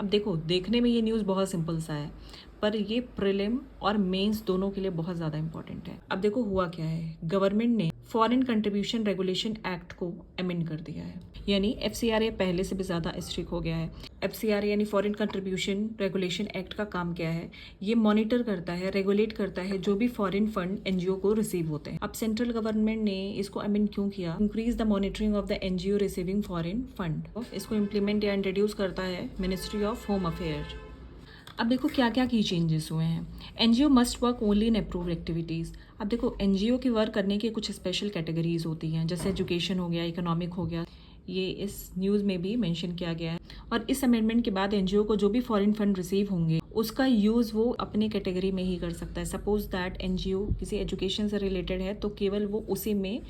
देखो, देखने में ये न्यूज़ बहुत सिंपल सा है, पर ये प्रीलिम और मेंस दोनों के लिए बहुत ज़्यादा इंपॉर्टेंट है। अब देखो हुआ क्या है, गवर्नमेंट ने फॉरेन कंट्रीब्यूशन रेगुलेशन एक्ट को अमेंड कर दिया है, यानी एफसीआरए पहले से भी ज़्यादा स्ट्रिक्ट हो गया है। एफसीआरए यानी फॉरेन कंट्रीब्यूशन रेगुलेशन एक्ट का काम क्या है, ये मॉनिटर करता है, रेगुलेट करता है जो भी फॉरेन फंड एनजीओ को रिसीव होते हैं। अब सेंट्रल गवर्नमेंट ने इसको अमेंड क्यों किया, increase the monitoring of the NGO receiving foreign fund. इसको इम्प्लीमेंट या इंट्रोड्यूस करता है मिनिस्ट्री ऑफ होम अफेयर। अब देखो क्या क्या की चेंजेस हुए हैं। NGO must work only in approved activities. अब देखो एनजीओ की वर्क करने की कुछ स्पेशल कैटेगरीज होती हैं, जैसे एजुकेशन हो गया, इकोनॉमिक हो गया, ये इस न्यूज़ में भी मेंशन किया गया है। और इस अमेंडमेंट के बाद एनजीओ को जो भी फॉरेन फंड रिसीव होंगे उसका यूज़ वो अपने कैटेगरी में ही कर सकता है। सपोज दैट एनजीओ किसी एजुकेशन से रिलेटेड है तो केवल वो उसी में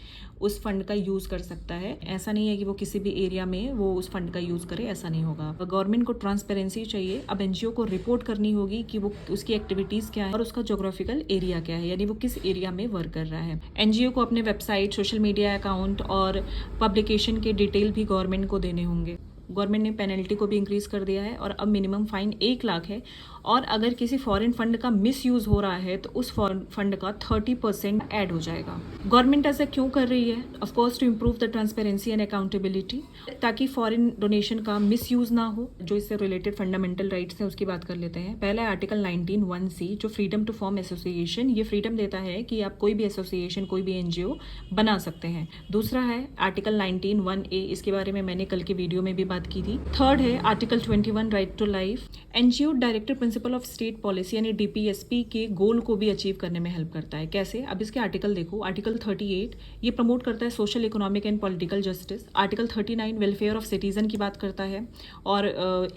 उस फंड का यूज़ कर सकता है। ऐसा नहीं है कि वो किसी भी एरिया में वो उस फंड का यूज़ करे, ऐसा नहीं होगा। गवर्नमेंट को ट्रांसपेरेंसी चाहिए। अब एनजीओ को रिपोर्ट करनी होगी कि वो उसकी एक्टिविटीज़ क्या है और उसका जोग्राफिकल एरिया क्या है, यानी वो किस एरिया में वर्क कर रहा है। एनजीओ को अपने वेबसाइट, सोशल मीडिया अकाउंट और पब्लिकेशन के डिटेल भी गवर्नमेंट को देने होंगे। गवर्नमेंट ने पेनल्टी को भी इंक्रीज कर दिया है और अब मिनिमम फाइन 1 लाख है, और अगर किसी फॉरेन फंड का मिसयूज हो रहा है तो उस फॉरेन फंड का 30% ऐड हो जाएगा। गवर्नमेंट ऐसा क्यों कर रही है? Of course to improve the transparency and accountability, ताकि फॉरेन डोनेशन का मिसयूज ना हो। जो इससे रिलेटेड फंडामेंटल राइट्स हैं उसकी बात कर लेते हैं। पहला है आर्टिकल 19(1)(c) जो फ्रीडम टू फॉर्म एसोसिएशन, ये फ्रीडम देता है कि आप कोई भी एसोसिएशन, कोई भी एनजीओ बना सकते हैं। दूसरा है आर्टिकल 19(1)(a), इसके बारे में मैंने कल के वीडियो में भी बात की थी। थर्ड है article 21 right to life. NGO directive principle of state policy यानी डीपीएसपी के गोल को भी अचीव करने में हेल्प करता है। कैसे? अब इसके आर्टिकल देखो। आर्टिकल 38 ये प्रमोट करता है social, economic and political justice. Article 39 welfare of citizen की बात करता है और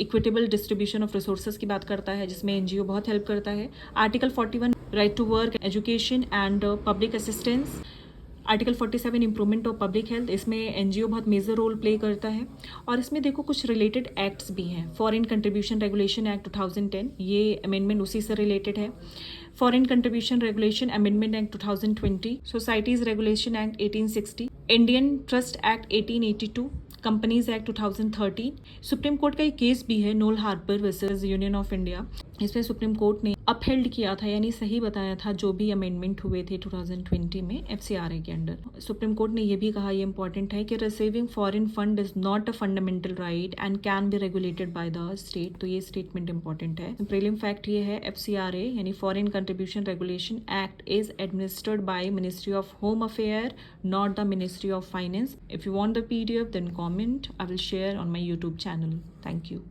इक्विटेबल डिस्ट्रीब्यूशन ऑफ रिसोर्सेज की बात करता है, जिसमें एनजीओ बहुत हेल्प करता है। Article 41 right to work, education and public assistance. Article 47 improvement of public health, इसमें एनजीओ बहुत मेजर रोल प्ले करता है। और इसमें देखो कुछ रिलेटेड एक्ट्स भी हैं। फॉरेन कंट्रीब्यूशन रेगुलेशन एक्ट 2010, ये अमेंडमेंट उसी से रिलेटेड है। Foreign contribution regulation amendment act 2020, societies regulation act 1860, Indian trust act 1882, companies act 2013। Supreme court का एक केस भी है, Noel Harper versus Union of India. इसमें सुप्रीम कोर्ट ने अपहेल्ड किया था, यानी सही बताया था जो भी अमेंडमेंट हुए थे 2020 में एफसीआरए के अंडर। सुप्रीम कोर्ट ने यह भी कहा, ये इंपॉर्टेंट है, कि receiving foreign fund is not a fundamental right and can be regulated by the state. तो ये स्टेटमेंट इंपॉर्टेंट है। प्रीलिम फैक्ट ये है, एफसीआरए यानी foreign contribution regulation act is administered by ministry of home affair, not the Ministry of Finance. If you want the PDF, then comment. I will share on my YouTube channel. Thank you.